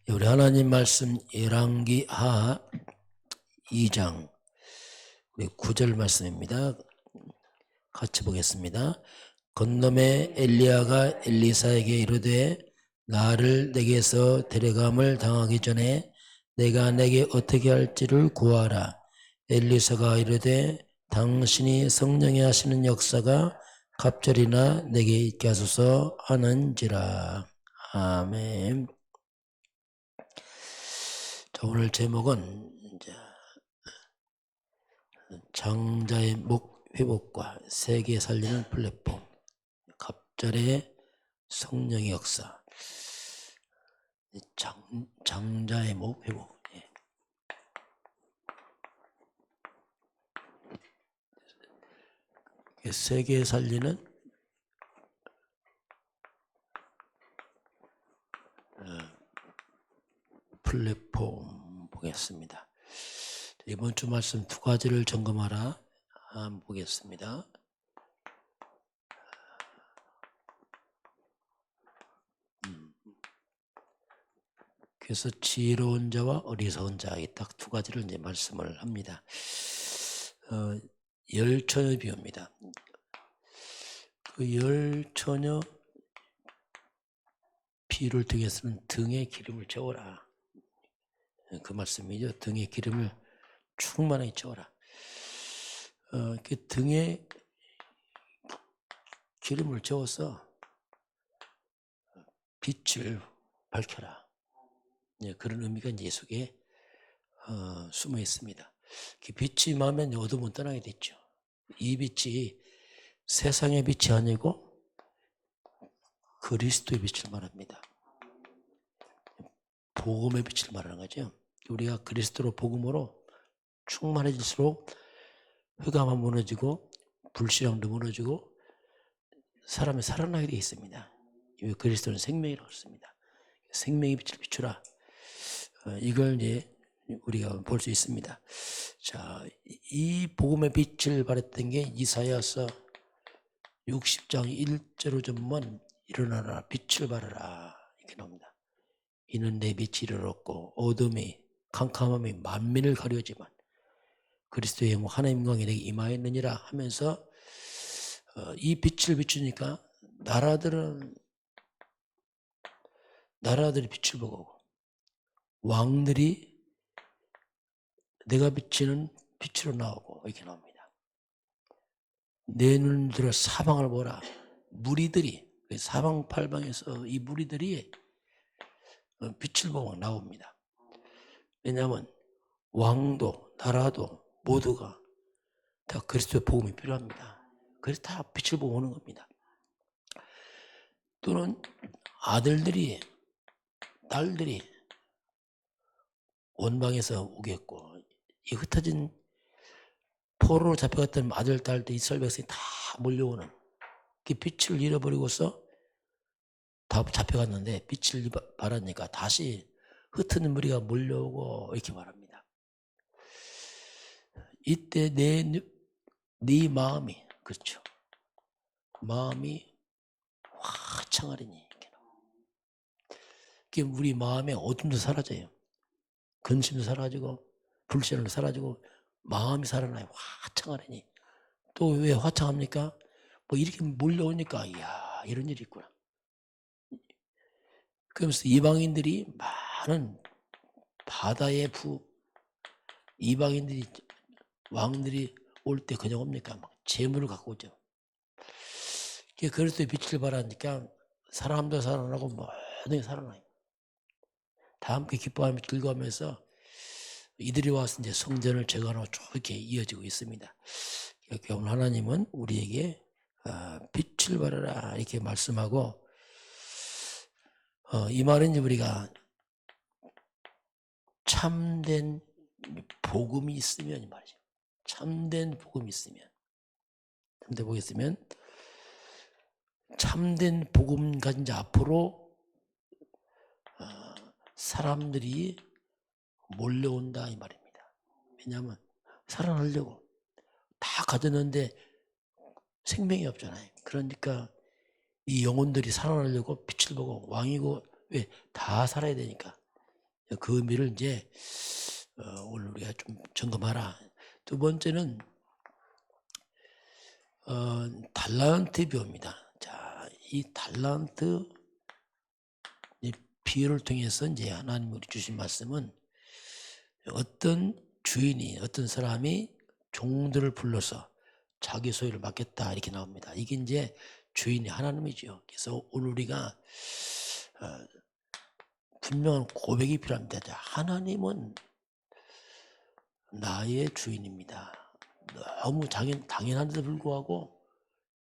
우리 하나님 말씀 열왕기 하 2장 우리 9절 말씀입니다. 같이 보겠습니다. 건너매 엘리야가 엘리사에게 이르되 나를 내게서 데려감을 당하기 전에 내가 내게 어떻게 할지를 구하라. 엘리사가 이르되 당신이 성령이 하시는 역사가 갑절이나 내게 있게 하소서 하는지라. 아멘. 자, 오늘 제목은 이제 장자의 목 회복과 세계 살리는 플랫폼, 갑절의 성령의 역사, 장자의 목 회복. 세계 살리는 플랫폼 보겠습니다. 이번 주 말씀 두 가지를 점검하라 한번 보겠습니다. 그래서 지혜로운 자와 어리석은 자, 이 딱 두 가지를 이제 말씀을 합니다. 열처녀 비유입니다. 그 열처녀 비유를 통해서는 등에 기름을 채워라. 그 말씀이죠. 등에 기름을 충만하게 채워라. 그 등에 기름을 채워서 빛을 밝혀라. 그런 의미가 이제 속에 숨어 있습니다. 그 빛이 임하면 어둠은 떠나게 됐죠. 이 빛이 세상의 빛이 아니고 그리스도의 빛을 말합니다. 복음의 빛을 말하는 거죠. 우리가 그리스도로 복음으로 충만해질수록 흑암은 무너지고 불신앙도 무너지고 사람이 살아나게 되어 있습니다. 그리스도는 생명이라고 했습니다. 생명의 빛을 비추라. 이걸 이제 우리가 볼 수 있습니다. 자, 이 복음의 빛을 발했던 게 이사야서 60장 1절로 전문 일어나라 빛을 발하라 이렇게 나옵니다. 이는 내 빛이 이르렀고 어둠이 캄캄함이 만민을 가려지만 그리스도의 영광 하나님 영광이 내게 임하였느니라 하면서 이 빛을 비추니까 나라들이 빛을 보고 왕들이 내가 비치는 빛으로 나오고 이렇게 나옵니다. 내 눈들어 사방을 보라. 무리들이 사방팔방에서 이 무리들이 빛을 보고 나옵니다. 왜냐하면 왕도 나라도 모두가 다 그리스도의 복음이 필요합니다. 그래서 다 빛을 보고 오는 겁니다. 또는 아들들이 딸들이 원방에서 오겠고 이 흩어진 포로로 잡혀갔던 아들 딸들 이스라엘 백성이 다 몰려오는 그 빛을 잃어버리고서 다 잡혀갔는데 빛을 발하니까 다시 흩어진 무리가 몰려오고 이렇게 말합니다. 이때 네 마음이 그렇죠. 마음이 화창하리니 이렇게 우리 마음에 어둠도 사라져요. 근심도 사라지고 불신도 사라지고 마음이 살아나요. 화창하리니. 또 왜 화창합니까? 뭐 이렇게 몰려오니까 이야 이런 일이 있구나. 그러면서 이방인들이 많은 바다의 이방인들이 왕들이 올 때 그냥 옵니까? 막 재물을 갖고 오죠. 그리스도의 빛을 발하니까 사람도 살아나고 모든 게 살아나요. 다 함께 기뻐하며 즐거워하면서 이들이 와서 이제 성전을 재건하고 쭉 이렇게 이어지고 있습니다. 오늘 하나님은 우리에게 빛을 발하라 이렇게 말씀하고 이 말은 이제 우리가 참된 복음이 있으면 말이죠. 참된 복음이 있으면 참된 복음이 있으면 참된 복음 가진 자 앞으로 사람들이 몰려온다 이 말입니다. 왜냐하면 살아나려고 다 가졌는데 생명이 없잖아요. 그러니까 이 영혼들이 살아나려고 빛을 보고 왕이고 왜 다 살아야 되니까 그 의미를 이제 오늘 우리가 좀 점검하라. 두 번째는 달란트 비유입니다. 자, 이 달란트 비유를 통해서 이제 하나님이 우리 주신 말씀은 어떤 주인이, 어떤 사람이 종들을 불러서 자기 소유를 맡겼다 이렇게 나옵니다. 이게 이제 주인이 하나님이죠. 그래서 오늘 우리가 분명한 고백이 필요합니다. 자, 하나님은 나의 주인입니다. 너무 당연한데도 불구하고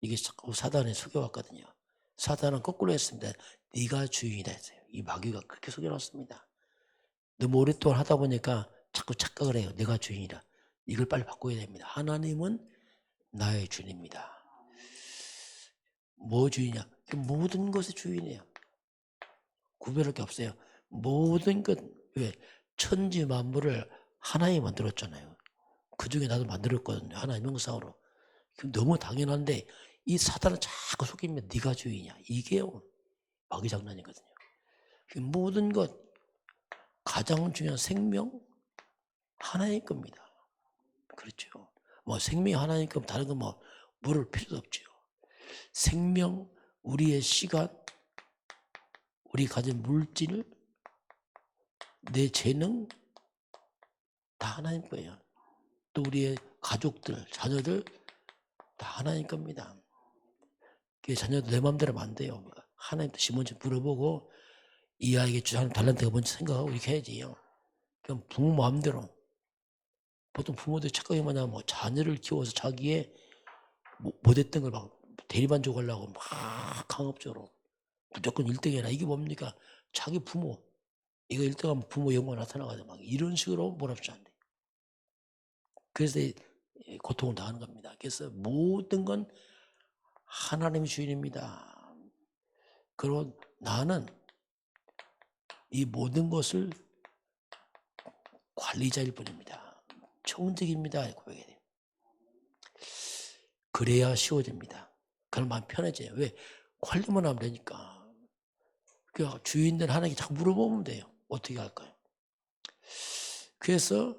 이게 자꾸 사단이 속여왔거든요. 사단은 거꾸로 했습니다. 네가 주인이다 했어요. 이 마귀가 그렇게 속여놨습니다. 너무 오랫동안 하다 보니까 자꾸 착각을 해요. 내가 주인이다. 이걸 빨리 바꿔야 됩니다. 하나님은 나의 주인입니다. 뭐 주인이냐? 모든 것의 주인이에요. 구별할 게 없어요. 모든 것, 왜? 천지 만물을 하나님이 만들었잖아요. 그 중에 나도 만들었거든요. 하나님 형상으로. 너무 당연한데 이 사단은 자꾸 속이면 네가 주인이야. 이게 마귀 장난이거든요. 모든 것, 가장 중요한 생명 하나님 겁니다. 그렇죠. 뭐 생명이 하나님 거면 다른 거 뭐 물을 필요도 없죠. 생명, 우리의 시간, 우리 가진 물질, 내 재능 다 하나님 거예요. 또 우리의 가족들, 자녀들 다 하나님 겁니다. 그 자녀도 내 마음대로 하면 안 돼요. 하나님 뜻이 뭔지 물어보고 이 아이에게 주는 달란트가 뭔지 생각하고 이렇게 해야지요. 그럼 부모 마음대로. 보통 부모들이 착각이 뭐냐면 뭐 자녀를 키워서 자기의 못했던 걸 막 대리만족하려고 막 강압적으로 무조건 1등 해라. 이게 뭡니까? 자기 부모. 이거 1등하면 부모 영광 나타나가지고 막 이런 식으로 몰아붙지 않네. 그래서 고통을 당하는 겁니다. 그래서 모든 건 하나님의 주인입니다. 그리고 나는 이 모든 것을 관리자일 뿐입니다. 청직입니다. 고백해야 돼요. 그래야 쉬워집니다. 그럼 마음 편해져요. 왜? 관리만 하면 되니까. 그러니까 주인들 하나님께 자꾸 물어보면 돼요. 어떻게 할까요? 그래서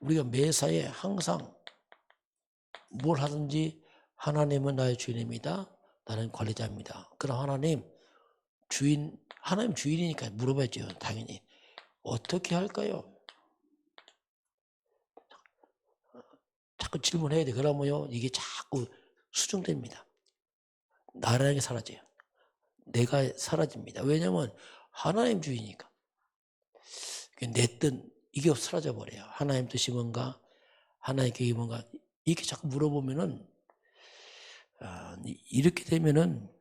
우리가 매사에 항상 뭘 하든지 하나님은 나의 주인입니다. 나는 관리자입니다. 그럼 하나님 주인이니까 물어봐야죠. 당연히. 어떻게 할까요? 자꾸 질문해야 돼. 그러면요, 이게 자꾸 수정됩니다. 나라는 게 사라져요. 내가 사라집니다. 왜냐면 하나님 주의니까. 내 뜻, 이게 사라져 버려요. 하나님 뜻이 뭔가, 하나님 계획이 뭔가, 이렇게 자꾸 물어보면은, 이렇게 되면은,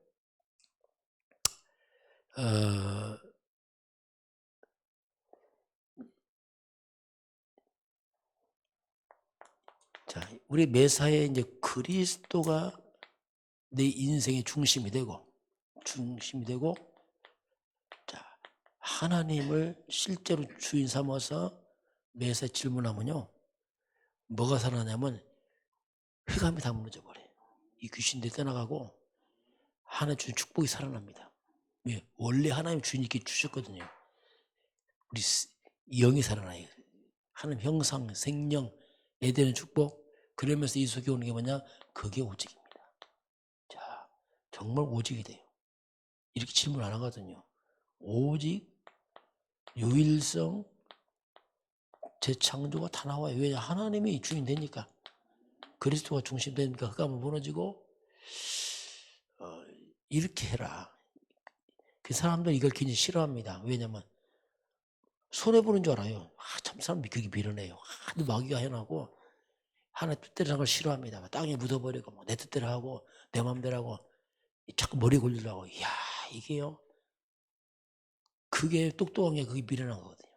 자, 우리 매사에 이제 그리스도가 내 인생의 중심이 되고, 자, 하나님을 실제로 주인 삼아서 매사에 질문하면요, 뭐가 살아나냐면, 회감이 다 무너져 버려요. 이 귀신들이 떠나가고, 하나님 주신 축복이 살아납니다. 왜? 원래 하나님 주인님께 주셨거든요. 우리 영이 살아나요. 하나님 형상, 생명, 에덴의 축복. 그러면서 이 속에 오는 게 뭐냐? 그게 오직입니다. 자, 정말 오직이 돼요. 이렇게 질문 안 하거든요. 오직, 유일성, 재창조가 다 나와요. 왜냐? 하나님이 주인 되니까. 그리스도가 중심 되니까 흑암은 무너지고 이렇게 해라. 그 사람들 이걸 굉장히 싫어합니다. 왜냐면 손해보는 줄 알아요. 참 사람 그게 미련해요. 하도 마귀가 해나고 하나님 뜻대로 하는 걸 싫어합니다. 땅에 묻어버리고 뭐 내 뜻대로 하고 내 마음대로 하고 자꾸 머리 굴리려고. 이야, 이게요. 그게 똑똑한 게 그게 미련한 거거든요.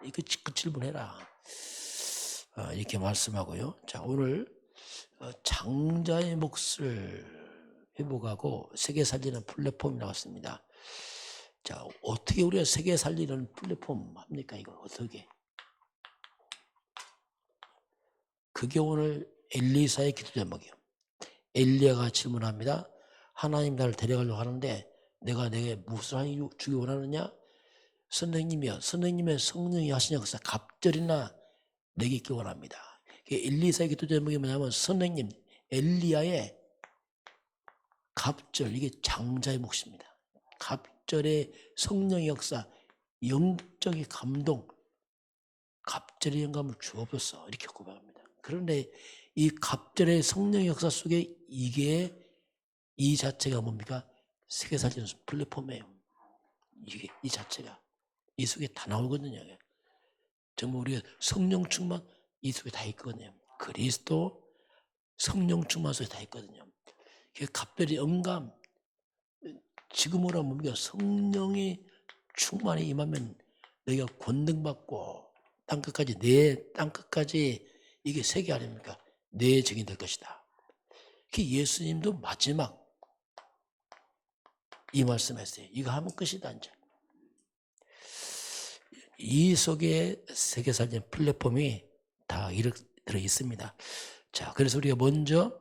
이거 그 질문해라. 이렇게 말씀하고요. 자, 오늘 장자의 몫을 회복하고 세계 살리는 플랫폼이 나왔습니다. 자, 어떻게 우리가 세계 살리는 플랫폼 합니까? 이거 어떻게? 그게 오늘 엘리사의 기도 제목이에요. 엘리야가 질문합니다. 하나님 나를 데려가려고 하는데 내가 내게 무엇을 주기 원하느냐? 선생님이여, 선생님의 성령이 하신 역사 갑절이나 내게 있기 원합니다. 엘리사의 기도 제목이 뭐냐면 선생님 엘리야의 갑절, 이게 장자의 몫입니다. 갑절의 성령의 역사, 영적인 감동, 갑절의 영감을 주옵소서 이렇게 고백합니다. 그런데 이 갑절의 성령의 역사 속에 이게 이 자체가 뭡니까? 세계 살리는 플랫폼이에요. 이게 이 자체가 이 속에 다 나오거든요. 정말 우리가 성령 충만 이 속에 다 있거든요. 그리스도 성령 충만 속에 다 있거든요. 갑절의 영감, 지금으로 뭡니까? 성령이 충만히 임하면 내가 권능받고 땅끝까지 내 땅끝까지 이게 세계 아닙니까? 내 증인 될 것이다. 예수님도 마지막 이 말씀했어요. 이거 하면 끝이다 이제. 이 속에 세계 살리는 플랫폼이 다 들어 있습니다. 자, 그래서 우리가 먼저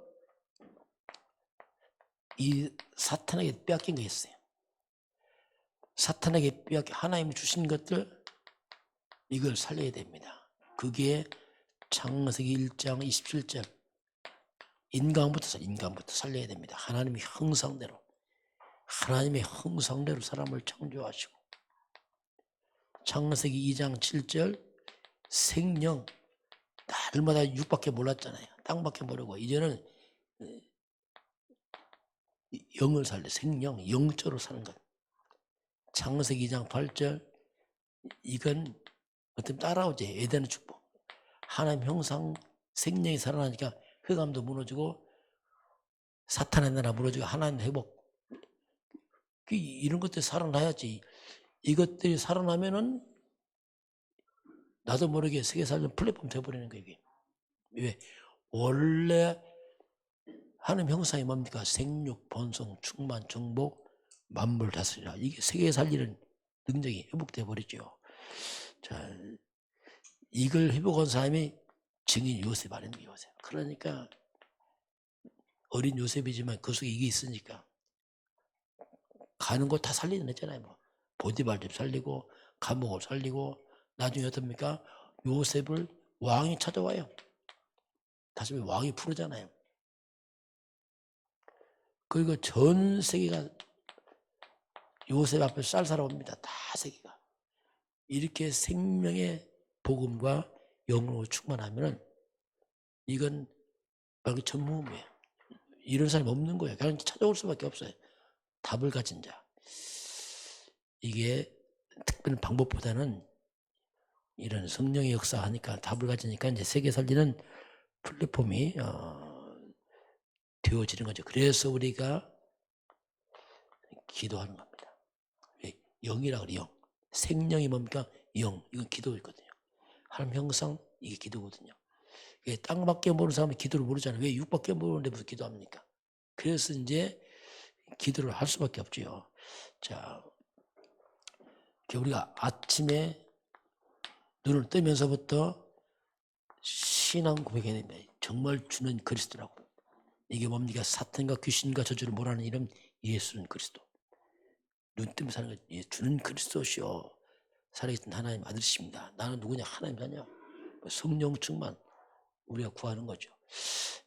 이 사탄에게 빼앗긴 게 있어요. 사탄에게 빼앗긴 하나님이 주신 것들 이걸 살려야 됩니다. 그게 창세기 1장 27절 인간부터 살려야 됩니다. 하나님의 형상대로 사람을 창조하시고 창세기 2장 7절 생령 날마다 육밖에 몰랐잖아요. 땅밖에 모르고 이제는 영을 살려 생령 영적으로 사는 것. 창세기 2장 8절 이건 어떻게 따라오지? 에덴의 축복. 하나님 형상 생명이 살아나니까 흑암도 무너지고 사탄의 나라 무너지고 하나님 회복. 이런 것들이 살아나야지. 이것들이 살아나면은 나도 모르게 세계 살리는 플랫폼 돼버리는 거예요. 이게. 왜? 원래 하나님 형상이 뭡니까? 생육, 번성, 충만, 정복, 만물 다스리라. 이게 세계 살리는 능력이 회복돼 버리죠. 자, 이걸 회복한 사람이 증인 요셉 아닙니까? 요셉. 그러니까 어린 요셉이지만 그 속에 이게 있으니까 가는 곳 다 살리는 했잖아요. 뭐. 보디발집 살리고 감옥을 살리고 나중에 어떻습니까? 요셉을 왕이 찾아와요. 다시 왕이 부르잖아요. 그리고 전 세계가 요셉 앞에 쌀쌀합니다. 다 세계가. 이렇게 생명의 복음과 영으로 충만하면은 이건 말 전무후무예요. 이런 사람이 없는 거예요. 그냥 찾아올 수밖에 없어요. 답을 가진 자. 이게 특별한 방법보다는 이런 성령의 역사하니까 답을 가지니까 이제 세계 살리는 플랫폼이 되어지는 거죠. 그래서 우리가 기도하는 겁니다. 영이라 그래요. 영. 생명이 뭡니까? 영. 이건 기도거든요. 하나님 형상 이게 기도거든요. 땅밖에 모르는 사람은 기도를 모르잖아요. 왜 육밖에 모르는데 무슨 기도합니까? 그래서 이제 기도를 할 수밖에 없죠. 자, 우리가 아침에 눈을 뜨면서부터 신앙 고백해야 됩니다. 정말 주는 그리스도라고. 이게 뭡니까? 사탄과 귀신과 저주를 몰아내는 이름 예수는 그리스도. 눈 뜨면 사는 거 주는 그리스도시오. 살아계신 하나님 아들이십니다. 나는 누구냐? 하나님 아니야. 성령 충만 우리가 구하는 거죠.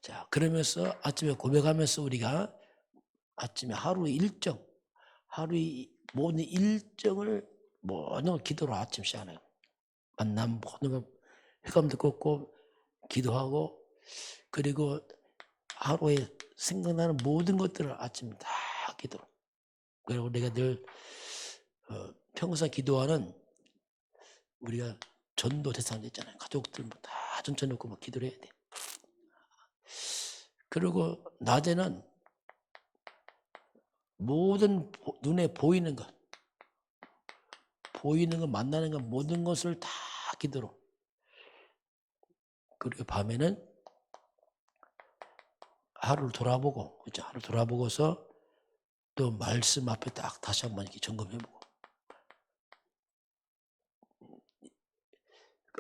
자, 그러면서 아침에 고백하면서 우리가 아침에 하루 일정, 하루의 모든 일정을 모든 기도로 아침 시작하는 만남 모든 걸 흑암도 걷고 기도하고 그리고 하루에 생각나는 모든 것들을 아침 다 기도로. 그리고 내가 늘 평소 기도하는 우리가 전도 대상 있잖아요. 가족들 다 전쳐놓고 뭐 기도를 해야 돼. 그리고 낮에는 모든 눈에 보이는 것, 만나는 것, 모든 것을 다 기도로. 그리고 밤에는 하루를 돌아보고, 그렇죠? 하루 돌아보고서 또 말씀 앞에 딱 다시 한번 이렇게 점검해보고.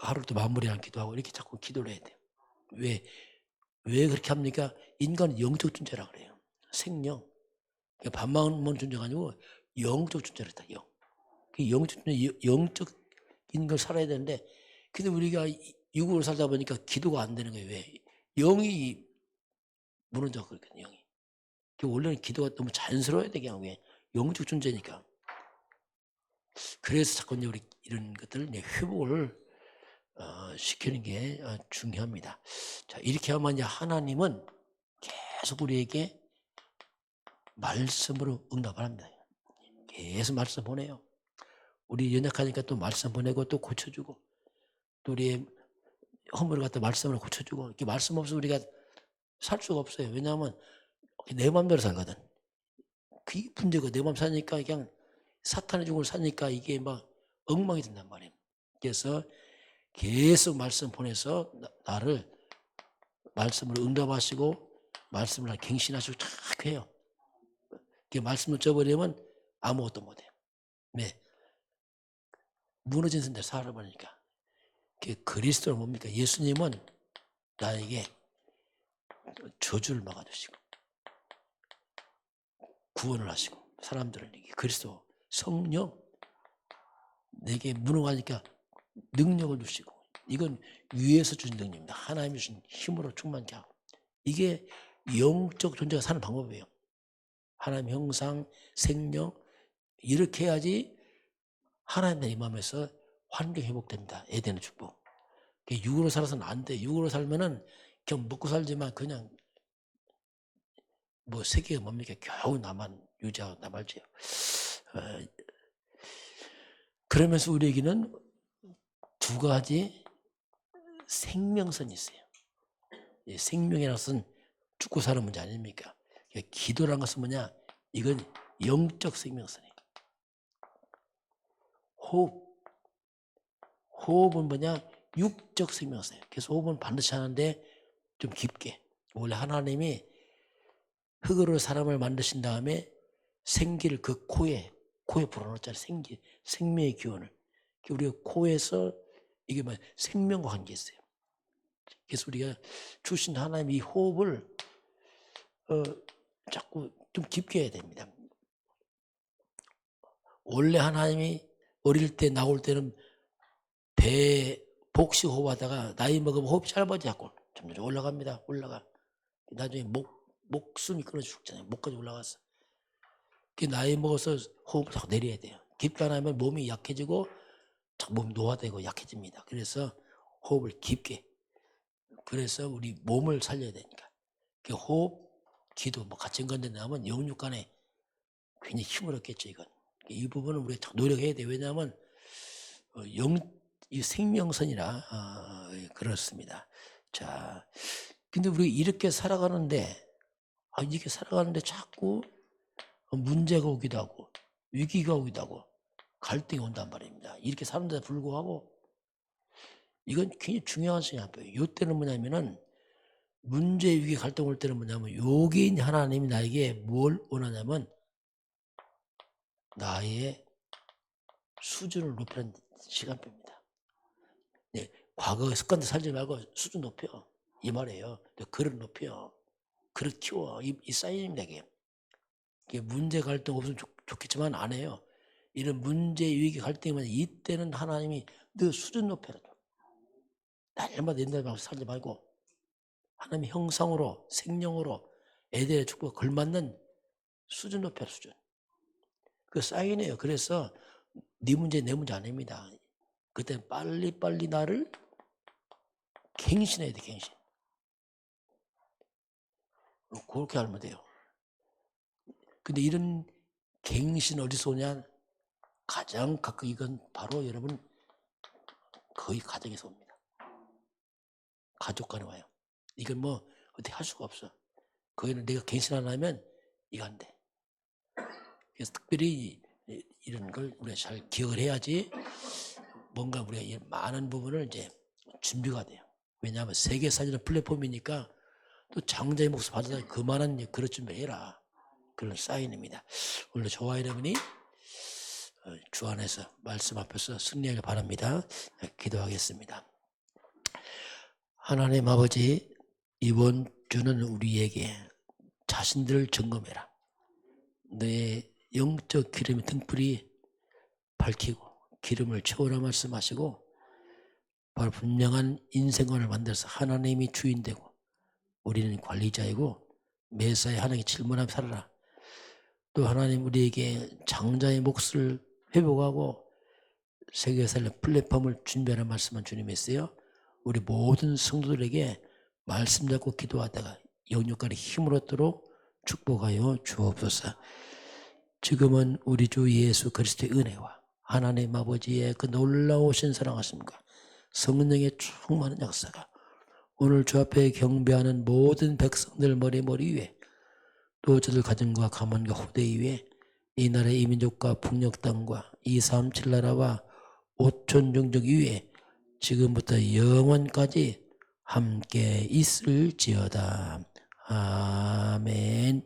하루를 또 마무리하는 기도하고 이렇게 자꾸 기도를 해야 돼요. 왜 그렇게 합니까? 인간은 영적 존재라 그래요. 생명. 밥만 먹는 존재가 아니고 영적 존재를 했다. 영. 그 영적인 걸 살아야 되는데, 근데 우리가 육으로 살다 보니까 기도가 안 되는 거예요. 왜? 영이 무너져 그렇거든요. 영이. 원래는 기도가 너무 자연스러워야 되게 하고, 왜? 영적 존재니까. 그래서 자꾸 우리 이런 것들을 회복을 시키는 게 중요합니다. 자, 이렇게 하면 이제 하나님은 계속 우리에게 말씀으로 응답을 합니다. 계속 말씀 보내요. 우리 연약하니까 또 말씀 보내고 또 고쳐주고, 또 우리의 허물을 갖다 말씀으로 고쳐주고, 이렇게 말씀 없으면 우리가 살 수가 없어요. 왜냐하면 내 마음대로 살거든. 그게 문제가, 내 마음 사니까 그냥 사탄의 중을 사니까 이게 막 엉망이 된단 말이에요. 그래서 계속 말씀 보내서 나를 말씀으로 응답하시고 말씀을 갱신하시고 쫙 해요. 말씀을 쪄버리면 아무것도 못해요. 네. 무너진 선대 살아버리니까. 그리스도는 뭡니까? 예수님은 나에게 저주를 막아주시고 구원을 하시고 사람들을 그리스도 성령 내게 무능하니까 능력을 주시고, 이건 위에서 주신 능력입니다. 하나님이 주신 힘으로 충만케 하고, 이게 영적 존재가 사는 방법이에요. 하나님 형상, 생명, 이렇게 해야지 하나님의 임함에서 환경 회복됩니다. 에덴의 축복. 육으로 살아서는 안 돼. 육으로 살면은 그냥 먹고 살지만 그냥 뭐 세계가 뭡니까? 겨우 나만 유지하고 나말지요. 그러면서 우리에게는 두 가지 생명선이 있어요. 생명이라는 것은 죽고 사는 문제 아닙니까? 기도라는 것은 뭐냐? 이건 영적 생명선이에요. 호흡은 뭐냐? 육적 생명선이에요. 그래서 호흡은 반드시 하는데 좀 깊게. 원래 하나님이 흙으로 사람을 만드신 다음에 생기를 그 코에 불어넣었잖아요. 생명의 기운을. 우리가 코에서 이게 뭐 생명과 관계 있어요. 그래서 우리가 주신 하나님 이 호흡을 자꾸 좀 깊게 해야 됩니다. 원래 하나님이 어릴 때 나올 때는 배 복식 호흡하다가 나이 먹으면 호흡이 짧아지고 점점 올라갑니다. 나중에 목숨이 끊어져 죽잖아요. 목까지 올라갔어. 나이 먹어서 호흡을 자꾸 내려야 돼요. 깊게 안 하면 몸이 약해지고 몸이 노화되고 약해집니다. 그래서 호흡을 깊게. 그래서 우리 몸을 살려야 되니까. 호흡, 기도 같이 건데 나면 영육 간에 굉장히 힘을 얻겠죠. 이 부분은 우리가 노력해야 돼요. 왜냐하면 이 생명선이라 그렇습니다. 자, 근데 우리 이렇게 살아가는데 자꾸 문제가 오기도 하고 위기가 오기도 하고 갈등이 온단 말입니다. 이렇게 사는데도 불구하고 이건 굉장히 중요한 생각이에요. 이때는 뭐냐면은 문제, 위기, 갈등 올 때는 뭐냐면 여기인 하나님이 나에게 뭘 원하냐면 나의 수준을 높이는 시간표입니다. 네, 과거 습관대 살지 말고 수준 높여. 이 말이에요. 그릇 높여. 그릇 키워. 이 사인입니다. 이게 문제 갈등 없으면 좋겠지만 안 해요. 이런 문제, 위기, 갈등이면 이때는 하나님이 너 수준 높여라. 날마다 옛날 방식 살지 말고 하나님의 형상으로 생명으로 에덴의 축복에 걸맞는 수준 높여라. 수준. 그 사인이에요. 그래서 네 문제 내 문제 아닙니다. 그때 빨리빨리 나를 갱신해야 돼. 갱신. 그렇게 하면 돼요. 근데 이런 갱신 어디서 오냐? 가장 가까이 이건 바로 여러분 거의 가정에서 옵니다. 가족 간에 와요. 이건 뭐 어떻게 할 수가 없어. 거기는 내가 갱신 안 하면 이거 안 돼. 그래서 특별히 이런 걸 우리가 잘 기억을 해야지 뭔가 우리가 많은 부분을 이제 준비가 돼요. 왜냐하면 세계사회는 플랫폼이니까 또 장자의 몫을 받아서 그만한 그릇 준비해라. 그런 사인입니다. 오늘 저와 여러분이 주 안에서 말씀 앞에서 승리하길 바랍니다. 기도하겠습니다. 하나님 아버지, 이번 주는 우리에게 자신들을 점검해라. 너의 영적 기름의 등불이 밝히고 기름을 채우라 말씀하시고 바로 분명한 인생관을 만들어서 하나님이 주인되고 우리는 관리자이고 매사에 하나님께 질문하며 살아라. 또 하나님 우리에게 장자의 몫을 회복하고 세계살림 플랫폼을 준비하는 말씀은 주님이 했어요. 우리 모든 성도들에게 말씀 잡고 기도하다가 영육간의 힘을 얻도록 축복하여 주옵소서. 지금은 우리 주 예수 그리스도의 은혜와 하나님 아버지의 그 놀라우신 사랑하심과 성령의 충만한 역사가 오늘 주 앞에 경배하는 모든 백성들 머리 위에 또 저들 가정과 가문과 후대 위에 이 나라의 이민족과 북녘 땅과 237 나라와 5천 종족 위에 지금부터 영원까지 함께 있을지어다. 아멘.